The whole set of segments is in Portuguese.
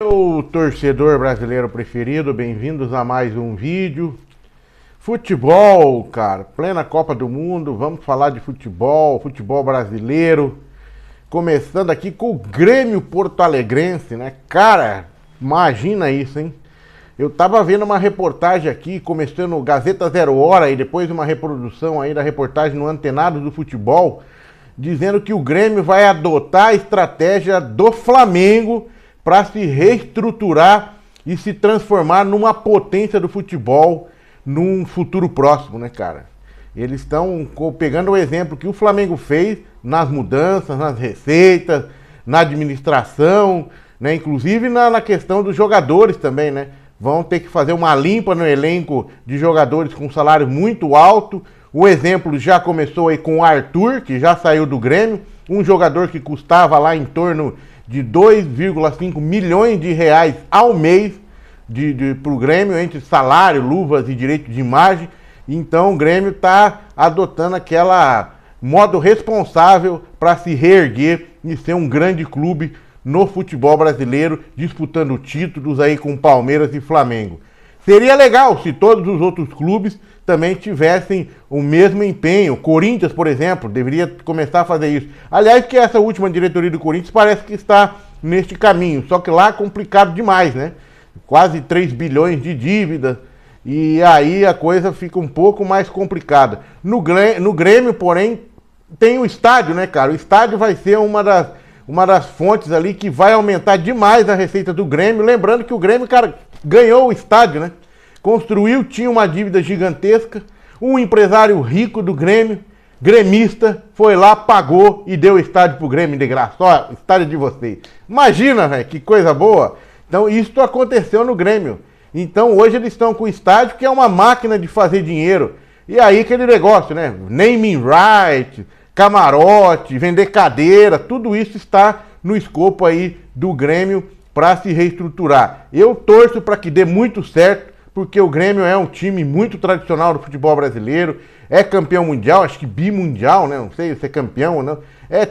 Meu torcedor brasileiro preferido, bem-vindos a mais um vídeo. Futebol, cara, plena Copa do Mundo, vamos falar de futebol brasileiro. Começando aqui com o Grêmio Porto-Alegrense, né? Cara, imagina isso, hein? Eu tava vendo uma reportagem aqui, começando no Gazeta Zero Hora e depois uma reprodução aí da reportagem no Antenado do Futebol, dizendo que o Grêmio vai adotar a estratégia do Flamengo para se reestruturar e se transformar numa potência do futebol num futuro próximo, né, cara? Eles estão pegando o exemplo que o Flamengo fez nas mudanças, nas receitas, na administração, né? Inclusive na questão dos jogadores também, né? Vão ter que fazer uma limpa no elenco de jogadores com salário muito alto. O exemplo já começou aí com o Arthur, que já saiu do Grêmio, um jogador que custava lá em torno de 2,5 milhões de reais ao mês para o Grêmio, entre salário, luvas e direito de imagem. Então o Grêmio está adotando aquela modo responsável para se reerguer e ser um grande clube no futebol brasileiro, disputando títulos aí com Palmeiras e Flamengo. Seria legal se todos os outros clubes também tivessem o mesmo empenho. O Corinthians, por exemplo, deveria começar a fazer isso. Aliás, que essa última diretoria do Corinthians parece que está neste caminho, só que lá é complicado demais, né? Quase 3 bilhões de dívidas, e aí a coisa fica um pouco mais complicada. No Grêmio, porém, tem o estádio, né, cara? O estádio vai ser uma das fontes ali que vai aumentar demais a receita do Grêmio. Lembrando que o Grêmio, cara, ganhou o estádio, né? Construiu, tinha uma dívida gigantesca. Um empresário rico do Grêmio, gremista, foi lá, pagou e deu o estádio pro Grêmio de graça. Ó, estádio de vocês. Imagina, velho, que coisa boa. Então, isso aconteceu no Grêmio. Então, hoje eles estão com o estádio, que é uma máquina de fazer dinheiro. E aí, aquele negócio, né? Naming right, camarote, vender cadeira, tudo isso está no escopo aí do Grêmio para se reestruturar. Eu torço para que dê muito certo, porque o Grêmio é um time muito tradicional do futebol brasileiro, é campeão mundial, acho que bimundial, né? Não sei se é campeão ou não.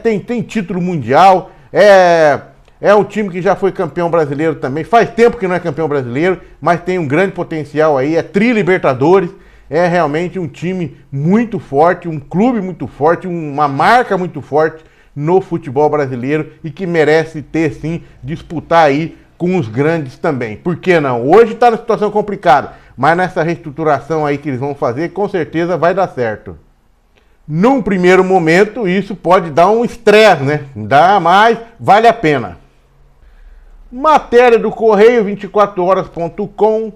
Tem título mundial, é um time que já foi campeão brasileiro também. Faz tempo que não é campeão brasileiro, mas tem um grande potencial aí, é tri-libertadores. É realmente um time muito forte, um clube muito forte, uma marca muito forte no futebol brasileiro e que merece ter, sim, disputar aí com os grandes também. Por que não? Hoje está na situação complicada, mas nessa reestruturação aí que eles vão fazer, com certeza vai dar certo. Num primeiro momento, isso pode dar um estresse, né? Mas vale a pena. Matéria do Correio 24horas.com.br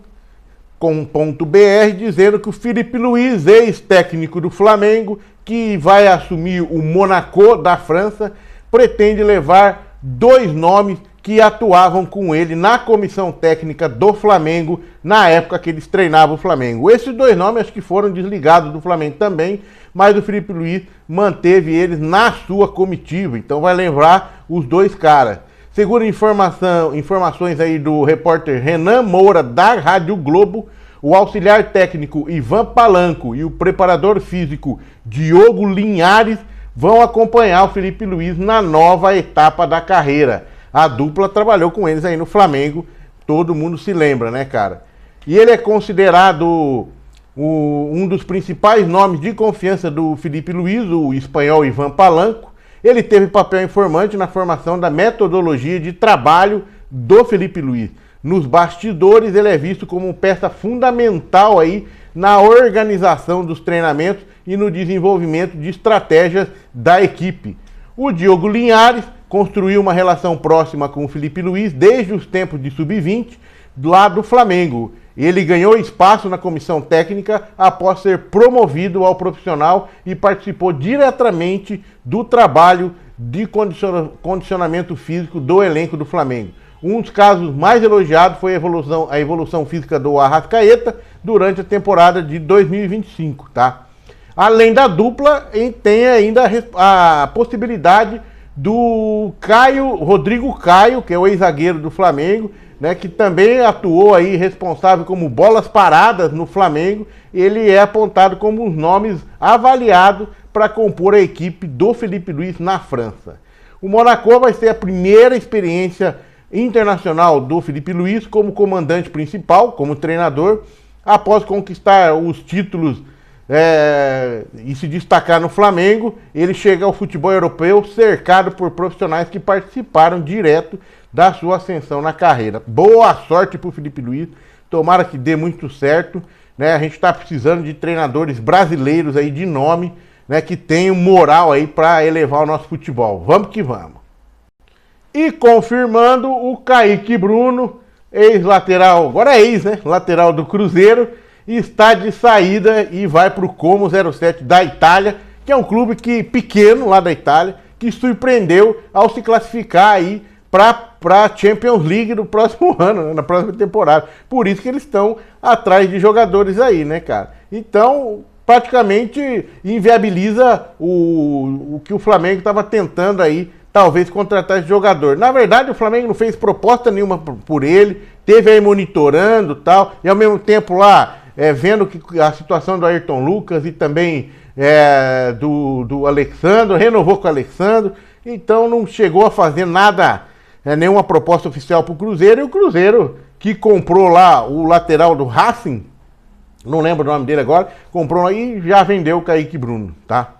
dizendo que o Filipe Luís, ex-técnico do Flamengo, que vai assumir o Monaco da França, pretende levar 2 nomes que atuavam com ele na comissão técnica do Flamengo na época que eles treinavam o Flamengo. Esses 2 nomes acho que foram desligados do Flamengo também, mas o Filipe Luís manteve eles na sua comitiva, então vai lembrar os 2 caras. Segundo informações aí do repórter Renan Moura da Rádio Globo, o auxiliar técnico Ivan Palanco e o preparador físico Diogo Linhares vão acompanhar o Filipe Luís na nova etapa da carreira. A dupla trabalhou com eles aí no Flamengo, todo mundo se lembra, né, cara? E ele é considerado um dos principais nomes de confiança do Filipe Luís, o espanhol Ivan Palanco. Ele teve papel informante na formação da metodologia de trabalho do Filipe Luís. Nos bastidores, ele é visto como peça fundamental aí na organização dos treinamentos e no desenvolvimento de estratégias da equipe. O Diogo Linhares construiu uma relação próxima com o Filipe Luís desde os tempos de sub-20 lá do Flamengo. Ele ganhou espaço na comissão técnica após ser promovido ao profissional e participou diretamente do trabalho de condicionamento físico do elenco do Flamengo. Um dos casos mais elogiados foi a evolução física do Arrascaeta durante a temporada de 2025, tá? Além da dupla, tem ainda a possibilidade do Rodrigo Caio, que é o ex-zagueiro do Flamengo, né, que também atuou aí responsável como bolas paradas no Flamengo. Ele é apontado como um dos nomes avaliados para compor a equipe do Filipe Luís na França. O Monaco vai ser a primeira experiência internacional do Felipe Luiz como comandante principal, como treinador, após conquistar os títulos e se destacar no Flamengo. Ele chega ao futebol europeu cercado por profissionais que participaram direto da sua ascensão na carreira. Boa sorte para o Felipe Luiz, tomara que dê muito certo, né? A gente está precisando de treinadores brasileiros aí de nome, né, que tenham moral aí para elevar o nosso futebol. Vamos que vamos. E confirmando, o Kaique Bruno, ex-lateral, agora é ex, né? Lateral do Cruzeiro, está de saída e vai para o Como 07 da Itália, que é um clube pequeno lá da Itália, que surpreendeu ao se classificar aí para a Champions League no próximo ano, né, na próxima temporada. Por isso que eles estão atrás de jogadores aí, né, cara? Então, praticamente inviabiliza o que o Flamengo estava tentando aí, talvez contratar esse jogador. Na verdade, o Flamengo não fez proposta nenhuma por ele, teve aí monitorando e tal, e ao mesmo tempo lá, vendo que a situação do Ayrton Lucas e também do Alexandre, renovou com o Alexandre, então não chegou a fazer nada, nenhuma proposta oficial para o Cruzeiro, e o Cruzeiro, que comprou lá o lateral do Racing, não lembro o nome dele agora, comprou e já vendeu o Kaique Bruno, tá?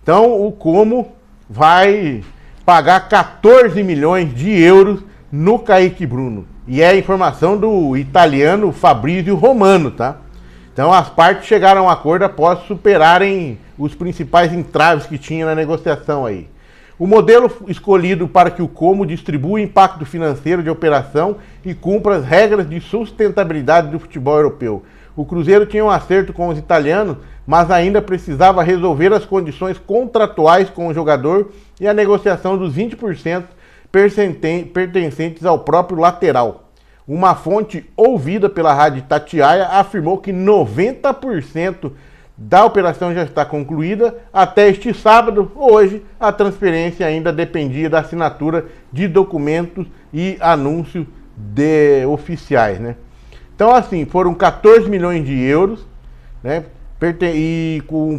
Então o Como vai pagar 14 milhões de euros no Kaique Bruno. E é a informação do italiano Fabrizio Romano, tá? Então as partes chegaram a um acordo após superarem os principais entraves que tinha na negociação aí. O modelo escolhido para que o Como distribua o impacto financeiro de operação e cumpra as regras de sustentabilidade do futebol europeu. O Cruzeiro tinha um acerto com os italianos, mas ainda precisava resolver as condições contratuais com o jogador e a negociação dos 20% pertencentes ao próprio lateral. Uma fonte ouvida pela Rádio Itatiaia afirmou que 90% da operação já está concluída. Até este sábado, hoje, a transferência ainda dependia da assinatura de documentos e anúncios oficiais, né? Então, assim, foram 14 milhões de euros, né,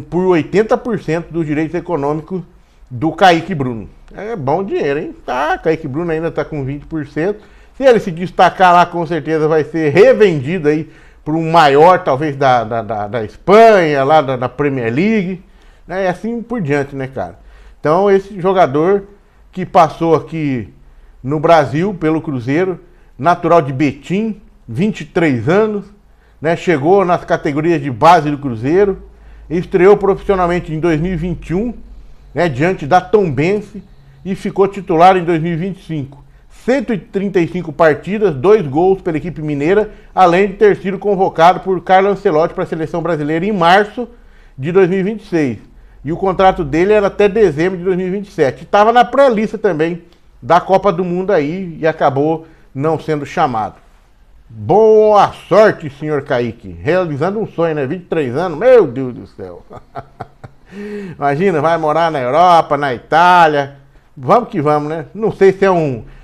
por 80% dos direitos econômicos do Kaique Bruno. É bom dinheiro, hein? Tá, Kaique Bruno ainda está com 20%. Se ele se destacar lá, com certeza vai ser revendido aí para um maior, talvez, da Espanha, lá da Premier League, né? E assim por diante, né, cara? Então, esse jogador que passou aqui no Brasil pelo Cruzeiro, natural de Betim, 23 anos, né, chegou nas categorias de base do Cruzeiro, estreou profissionalmente em 2021, né, diante da Tombense, e ficou titular em 2025. 135 partidas, 2 gols pela equipe mineira, além de ter sido convocado por Carlo Ancelotti para a seleção brasileira em março de 2026. E o contrato dele era até dezembro de 2027. Estava na pré-lista também da Copa do Mundo aí e acabou não sendo chamado. Boa sorte, senhor Kaique. Realizando um sonho, né? 23 anos, meu Deus do céu. Imagina, vai morar na Europa, na Itália. Vamos que vamos, né? Não sei se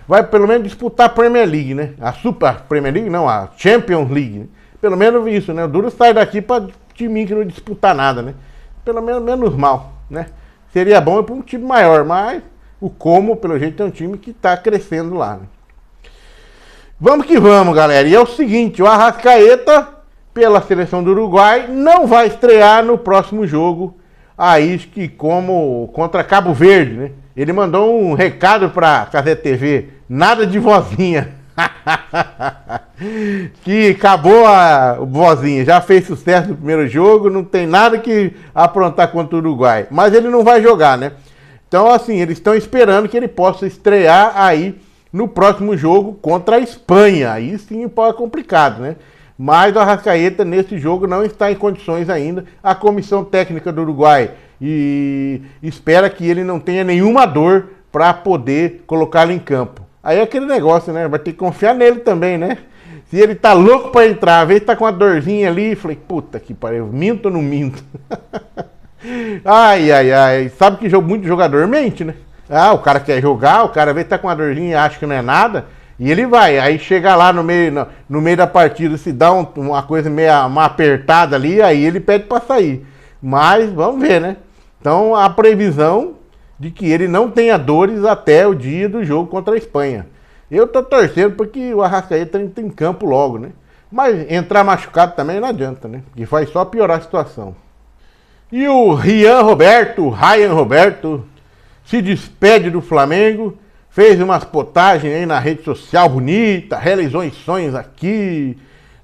vai pelo menos disputar a Premier League, né? A Super Premier League, não, a Champions League, né? Pelo menos isso, né? O duro sai daqui para time que não disputar nada, né? Pelo menos mal, né? Seria bom para um time maior, mas o Como, pelo jeito, é um time que está crescendo lá, né? Vamos que vamos, galera. E é o seguinte, o Arrascaeta, pela seleção do Uruguai, não vai estrear no próximo jogo, aí que como contra Cabo Verde, né? Ele mandou um recado para a Cazé TV, nada de vozinha. Que acabou a vozinha, já fez sucesso no primeiro jogo, não tem nada que aprontar contra o Uruguai. Mas ele não vai jogar, né? Então, assim, eles estão esperando que ele possa estrear aí no próximo jogo contra a Espanha. Aí sim pode complicado, né? Mas o Arrascaeta nesse jogo não está em condições ainda. A comissão técnica do Uruguai espera que ele não tenha nenhuma dor para poder colocá-lo em campo. Aí é aquele negócio, né? Vai ter que confiar nele também, né? Se ele tá louco para entrar, às vezes tá com uma dorzinha ali, falei, puta que pariu, minto ou não minto? Ai, ai, ai. Sabe que muito jogador mente, né? Ah, o cara quer jogar, o cara vê que tá com uma dorzinha e acha que não é nada, e ele vai. Aí chega lá no meio da partida, se dá uma coisa meio uma apertada ali, aí ele pede para sair. Mas vamos ver, né? Então a previsão de que ele não tenha dores até o dia do jogo contra a Espanha. Eu tô torcendo porque o Arrascaeta entra em campo logo, né? Mas entrar machucado também não adianta, né? Porque vai só piorar a situação. E o Ryan Roberto, se despede do Flamengo, fez umas potagens aí na rede social bonita, realizou sonhos aqui,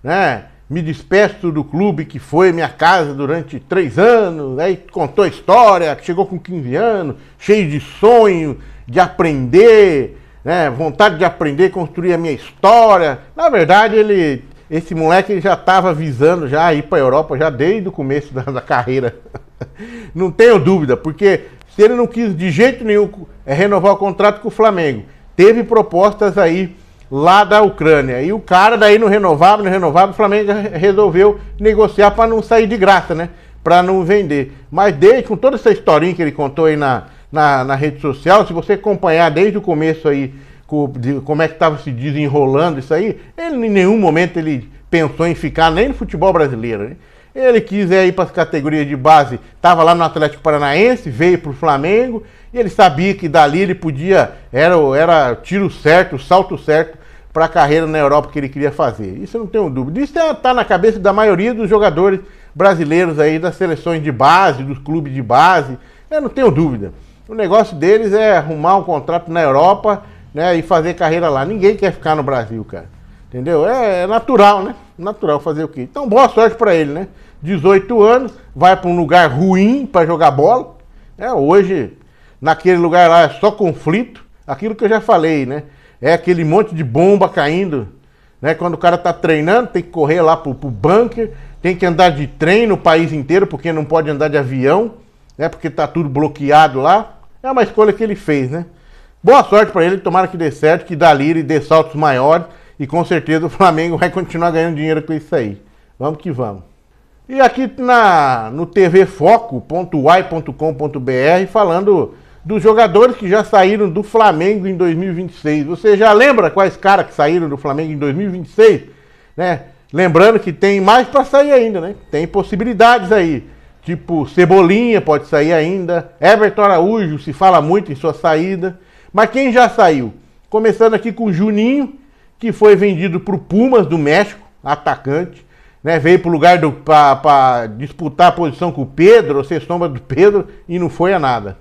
né? Me despeço do clube que foi minha casa durante 3 anos, aí contou a história, que chegou com 15 anos, cheio de sonho, de aprender, né? Vontade de aprender, construir a minha história. Na verdade, esse moleque já estava visando já ir para a Europa já desde o começo da carreira. Não tenho dúvida, porque se ele não quis de jeito nenhum renovar o contrato com o Flamengo, teve propostas aí lá da Ucrânia, e o cara daí não renovava, o Flamengo resolveu negociar para não sair de graça, né? Para não vender. Mas desde, com toda essa historinha que ele contou aí na rede social, se você acompanhar desde o começo aí, como é que estava se desenrolando isso aí, ele em nenhum momento ele pensou em ficar nem no futebol brasileiro, né? Ele quis ir para as categorias de base, estava lá no Atlético Paranaense, veio para o Flamengo, e ele sabia que dali ele podia, era tiro certo, salto certo para a carreira na Europa que ele queria fazer. Isso eu não tenho dúvida. Isso está na cabeça da maioria dos jogadores brasileiros aí, das seleções de base, dos clubes de base, eu não tenho dúvida. O negócio deles é arrumar um contrato na Europa, né, e fazer carreira lá. Ninguém quer ficar no Brasil, cara. Entendeu? É natural, né? Natural fazer o quê? Então, boa sorte para ele, né? 18 anos, vai para um lugar ruim para jogar bola. Hoje, naquele lugar lá é só conflito. Aquilo que eu já falei, né? É aquele monte de bomba caindo, né? Quando o cara tá treinando, tem que correr lá pro bunker, tem que andar de trem no país inteiro, porque não pode andar de avião, né? Porque tá tudo bloqueado lá. É uma escolha que ele fez, né? Boa sorte para ele, tomara que dê certo, que dali ele dê saltos maiores, e com certeza o Flamengo vai continuar ganhando dinheiro com isso aí. Vamos que vamos. E aqui no tvfoco.uai.com.br falando dos jogadores que já saíram do Flamengo em 2026. Você já lembra quais caras que saíram do Flamengo em 2026? Né? Lembrando que tem mais para sair ainda, né? Tem possibilidades aí. Tipo, Cebolinha pode sair ainda. Everton Araújo, se fala muito em sua saída. Mas quem já saiu? Começando aqui com o Juninho, que foi vendido para o Pumas do México, atacante. Né, veio para o lugar para disputar a posição com o Pedro, ou ser sombra do Pedro, e não foi a nada.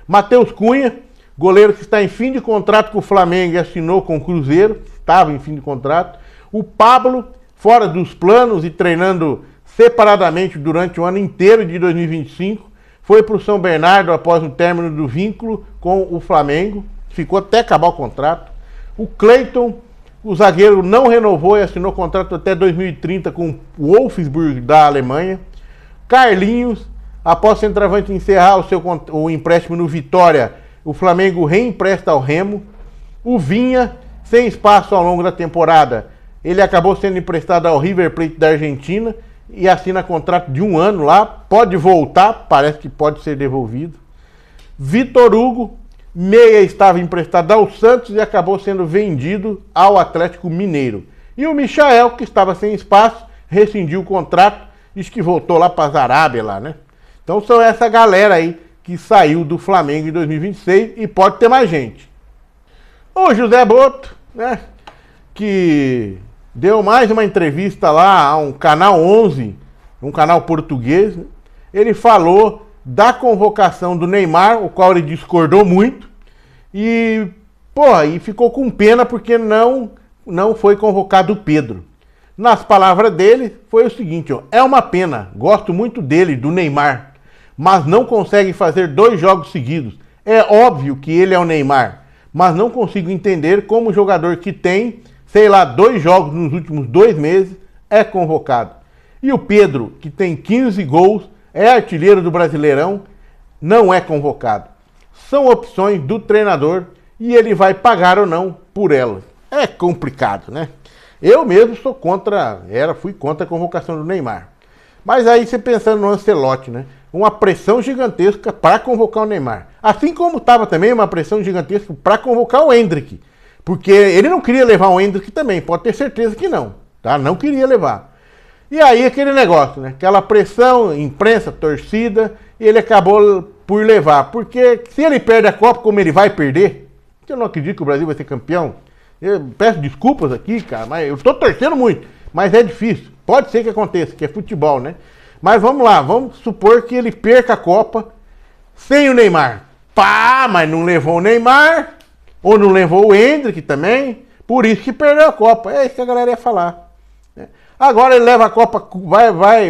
Matheus Cunha, goleiro que está em fim de contrato com o Flamengo e assinou com o Cruzeiro, estava em fim de contrato. O Pablo, fora dos planos e treinando separadamente durante o ano inteiro de 2025, foi para o São Bernardo após o término do vínculo com o Flamengo, ficou até acabar o contrato. O Cleiton, o zagueiro, não renovou e assinou contrato até 2030 com o Wolfsburg da Alemanha. Carlinhos, após o centroavante encerrar o empréstimo no Vitória, o Flamengo reempresta ao Remo. O Vinha, sem espaço ao longo da temporada, ele acabou sendo emprestado ao River Plate da Argentina e assina contrato de 1 ano lá. Pode voltar, parece que pode ser devolvido. Vitor Hugo, meia, estava emprestado ao Santos e acabou sendo vendido ao Atlético Mineiro. E o Michael, que estava sem espaço, rescindiu o contrato, diz que voltou lá para a Arábia lá, né? Então são essa galera aí que saiu do Flamengo em 2026 e pode ter mais gente. O José Boto, né, que deu mais uma entrevista lá a um canal 11, um canal português, né? Ele falou da convocação do Neymar, o qual ele discordou muito, e ficou com pena porque não foi convocado o Pedro. Nas palavras dele, foi o seguinte, é uma pena, gosto muito dele, do Neymar, mas não consegue fazer 2 jogos seguidos. É óbvio que ele é o Neymar, mas não consigo entender como um jogador que tem, 2 jogos nos últimos 2 meses, é convocado. E o Pedro, que tem 15 gols, é artilheiro do Brasileirão, não é convocado. São opções do treinador e ele vai pagar ou não por elas. É complicado, né? Eu mesmo fui contra a convocação do Neymar. Mas aí você pensando no Ancelotti, né? Uma pressão gigantesca para convocar o Neymar. Assim como estava também uma pressão gigantesca para convocar o Endrick. Porque ele não queria levar o Endrick também, pode ter certeza que não. Tá? Não queria levar. E aí aquele negócio, né? Aquela pressão, imprensa, torcida, e ele acabou por levar. Porque se ele perde a Copa, como ele vai perder, que eu não acredito que o Brasil vai ser campeão, Eu peço desculpas aqui, cara, mas eu tô torcendo muito. Mas é difícil. Pode ser que aconteça, que é futebol, né? Mas vamos lá, vamos supor que ele perca a Copa sem o Neymar. Pá, mas não levou o Neymar, ou não levou o Endrick também, por isso que perdeu a Copa. É isso que a galera ia falar. Né? Agora ele leva a Copa,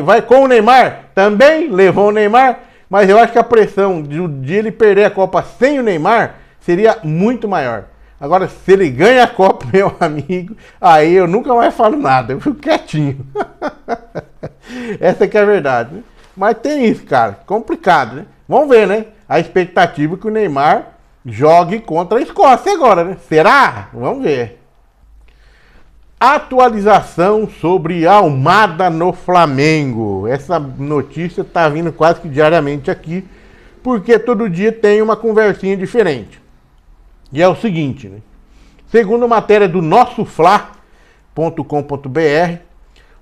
vai com o Neymar, também levou o Neymar, mas eu acho que a pressão de ele perder a Copa sem o Neymar seria muito maior. Agora, se ele ganha a Copa, meu amigo, aí eu nunca mais falo nada, eu fico quietinho. Essa que é a verdade, né? Mas tem isso, cara, complicado, né? Vamos ver, né? A expectativa é que o Neymar jogue contra a Escócia agora, né? Será? Vamos ver. Atualização sobre Almada no Flamengo. Essa notícia tá vindo quase que diariamente aqui, porque todo dia tem uma conversinha diferente. E é o seguinte, né? Segundo matéria do nossofla.com.br,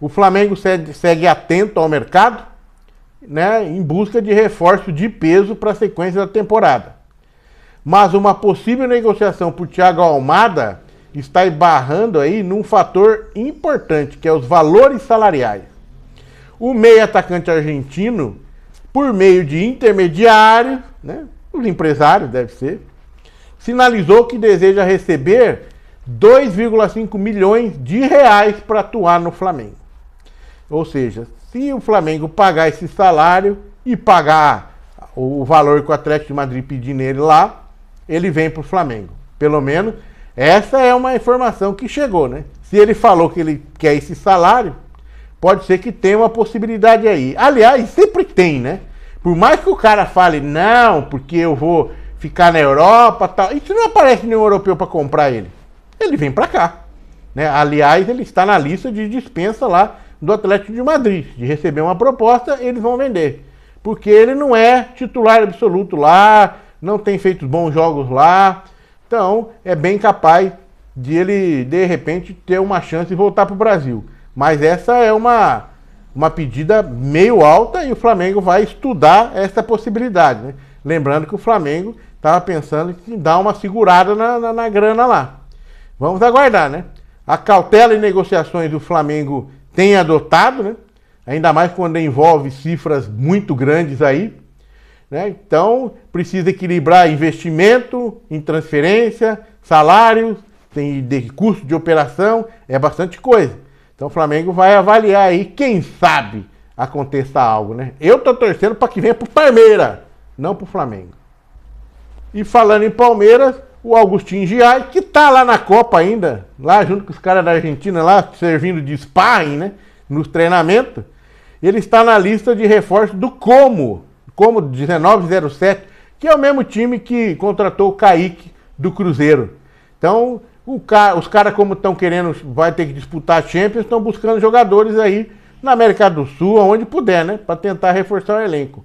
o Flamengo segue atento ao mercado, né, em busca de reforço de peso para a sequência da temporada. Mas uma possível negociação por Thiago Almada está esbarrando aí num fator importante, que é os valores salariais. O meio atacante argentino, por meio de intermediários, né, os empresários deve ser, sinalizou que deseja receber 2,5 milhões de reais para atuar no Flamengo. Ou seja, se o Flamengo pagar esse salário e pagar o valor que o Atlético de Madrid pedir nele lá, ele vem para o Flamengo. Pelo menos essa é uma informação que chegou, né? Se ele falou que ele quer esse salário, pode ser que tenha uma possibilidade aí. Aliás, sempre tem, né? Por mais que o cara fale, não, porque eu vou ficar na Europa, tal. E se não aparece nenhum europeu para comprar ele? Ele vem para cá, né? Aliás, ele está na lista de dispensa lá do Atlético de Madrid. De receber uma proposta, eles vão vender. Porque ele não é titular absoluto lá, não tem feito bons jogos lá. Então, é bem capaz de ele, de repente, ter uma chance de voltar para o Brasil. Mas essa é uma pedida meio alta e o Flamengo vai estudar essa possibilidade, né? Lembrando que o Flamengo estava pensando em dar uma segurada na grana lá. Vamos aguardar, né? A cautela em negociações do Flamengo tem adotado, né? Ainda mais quando envolve cifras muito grandes aí, né? Então, precisa equilibrar investimento em transferência, salários, tem de custo de operação, é bastante coisa. Então, o Flamengo vai avaliar aí, quem sabe aconteça algo, né? Eu tô torcendo para que venha pro Palmeiras, não pro Flamengo. E falando em Palmeiras, o Agustín Giai, que tá lá na Copa ainda, lá junto com os caras da Argentina, lá servindo de sparring, né, nos treinamentos, ele está na lista de reforço do Como 1907, que é o mesmo time que contratou o Kaique do Cruzeiro. Então, os caras, como estão querendo, vai ter que disputar a Champions, estão buscando jogadores aí na América do Sul, onde puder, né, para tentar reforçar o elenco.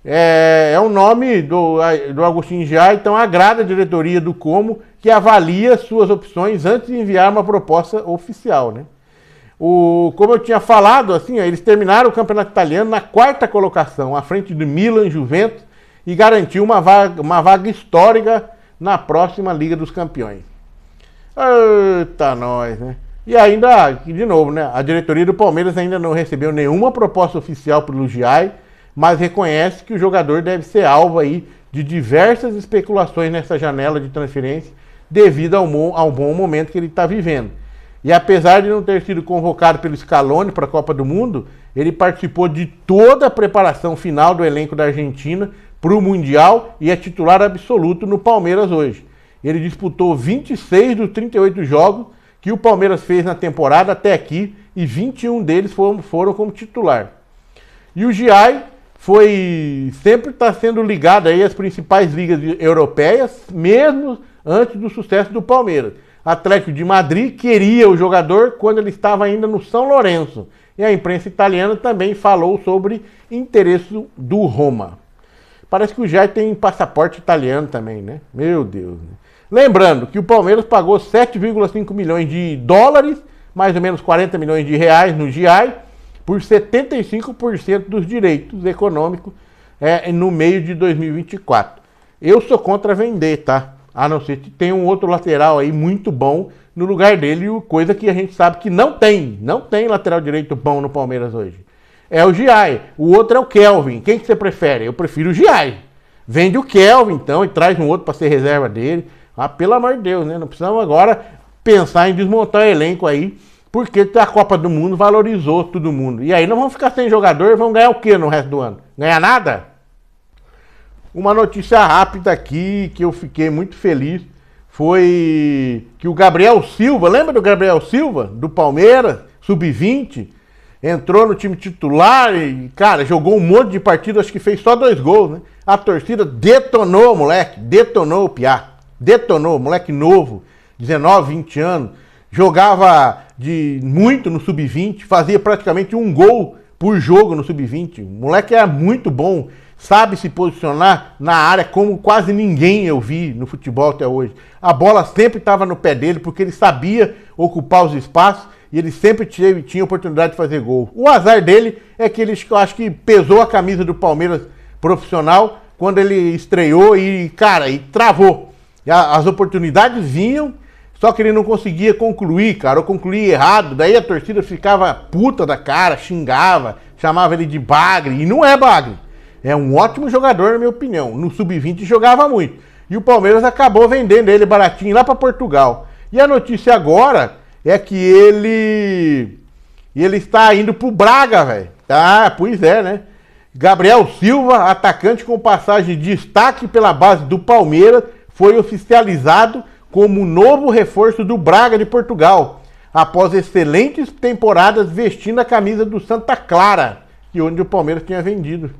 É um nome do Agustín Giai, então agrada a diretoria do Como, que avalia suas opções antes de enviar uma proposta oficial, né? Como eu tinha falado, assim, eles terminaram o campeonato italiano na 4ª colocação, à frente do Milan, Juventus, e garantiu uma vaga histórica na próxima Liga dos Campeões. Eita nós, né? E ainda, de novo, né? A diretoria do Palmeiras ainda não recebeu nenhuma proposta oficial pelo Giai, mas reconhece que o jogador deve ser alvo aí de diversas especulações nessa janela de transferência devido ao bom momento que ele está vivendo. E apesar de não ter sido convocado pelo Scaloni para a Copa do Mundo, ele participou de toda a preparação final do elenco da Argentina para o Mundial e é titular absoluto no Palmeiras hoje. Ele disputou 26 dos 38 jogos que o Palmeiras fez na temporada até aqui e 21 deles foram como titular. E o Giai sempre está sendo ligado aí às principais ligas europeias, mesmo antes do sucesso do Palmeiras. Atlético de Madrid queria o jogador quando ele estava ainda no São Lourenço. E a imprensa italiana também falou sobre interesse do Roma. Parece que o Giai tem passaporte italiano também, né? Meu Deus. Né? Lembrando que o Palmeiras pagou 7,5 milhões de dólares, mais ou menos 40 milhões de reais no Giai, por 75% dos direitos econômicos no meio de 2024. Eu sou contra vender, tá? A não ser que tenha um outro lateral aí muito bom no lugar dele, coisa que a gente sabe que não tem. Não tem lateral direito bom no Palmeiras hoje. É o Giai. O outro é o Kelvin. Quem que você prefere? Eu prefiro o Giai. Vende o Kelvin, então, e traz um outro para ser reserva dele. Ah, pelo amor de Deus, né? Não precisamos agora pensar em desmontar o elenco aí, porque a Copa do Mundo valorizou todo mundo. E aí nós vamos ficar sem jogador e vamos ganhar o quê no resto do ano? Ganhar nada? Uma notícia rápida aqui, que eu fiquei muito feliz, foi que o Gabriel Silva, lembra do Gabriel Silva, do Palmeiras, sub-20, entrou no time titular e, cara, jogou um monte de partidas, acho que fez só 2 gols, né? A torcida detonou o moleque, detonou o piá, detonou, moleque novo, 19, 20 anos, jogava muito no sub-20, fazia praticamente 1 gol por jogo no sub-20, o moleque era muito bom, sabe se posicionar na área como quase ninguém eu vi no futebol até hoje. A bola sempre estava no pé dele porque ele sabia ocupar os espaços e ele sempre tinha oportunidade de fazer gol. O azar dele é que ele, eu acho que pesou a camisa do Palmeiras profissional quando ele estreou e, cara, e travou. As oportunidades vinham, só que ele não conseguia concluir, cara, ou concluir errado. Daí a torcida ficava puta da cara, xingava, chamava ele de bagre, e não é bagre. É um ótimo jogador, na minha opinião. No sub-20 jogava muito. E o Palmeiras acabou vendendo ele baratinho lá para Portugal. E a notícia agora é que ele está indo pro Braga, velho. Ah, pois é, né? Gabriel Silva, atacante com passagem de destaque pela base do Palmeiras, foi oficializado como novo reforço do Braga de Portugal, após excelentes temporadas vestindo a camisa do Santa Clara, que onde o Palmeiras tinha vendido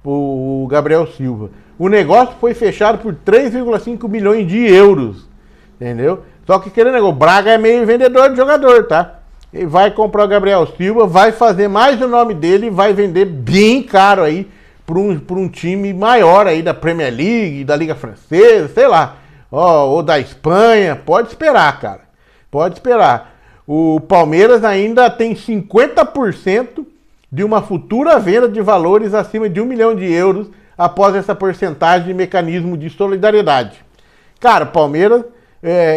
o Gabriel Silva. O negócio foi fechado por 3,5 milhões de euros, entendeu? Só que aquele negócio, o Braga é meio vendedor de jogador, tá? Ele vai comprar o Gabriel Silva, vai fazer mais o nome dele e vai vender bem caro aí para um time maior aí da Premier League, da Liga Francesa, sei lá, ou da Espanha. Pode esperar, cara. Pode esperar. O Palmeiras ainda tem 50% de uma futura venda de valores acima de 1 milhão de euros após essa porcentagem de mecanismo de solidariedade. Cara, Palmeiras,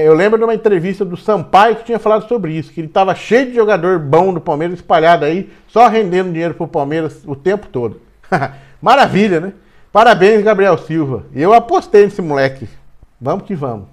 eu lembro de uma entrevista do Sampaio que tinha falado sobre isso, que ele estava cheio de jogador bom do Palmeiras espalhado aí, só rendendo dinheiro pro Palmeiras o tempo todo. Maravilha, né? Parabéns, Gabriel Silva. Eu apostei nesse moleque. Vamos que vamos.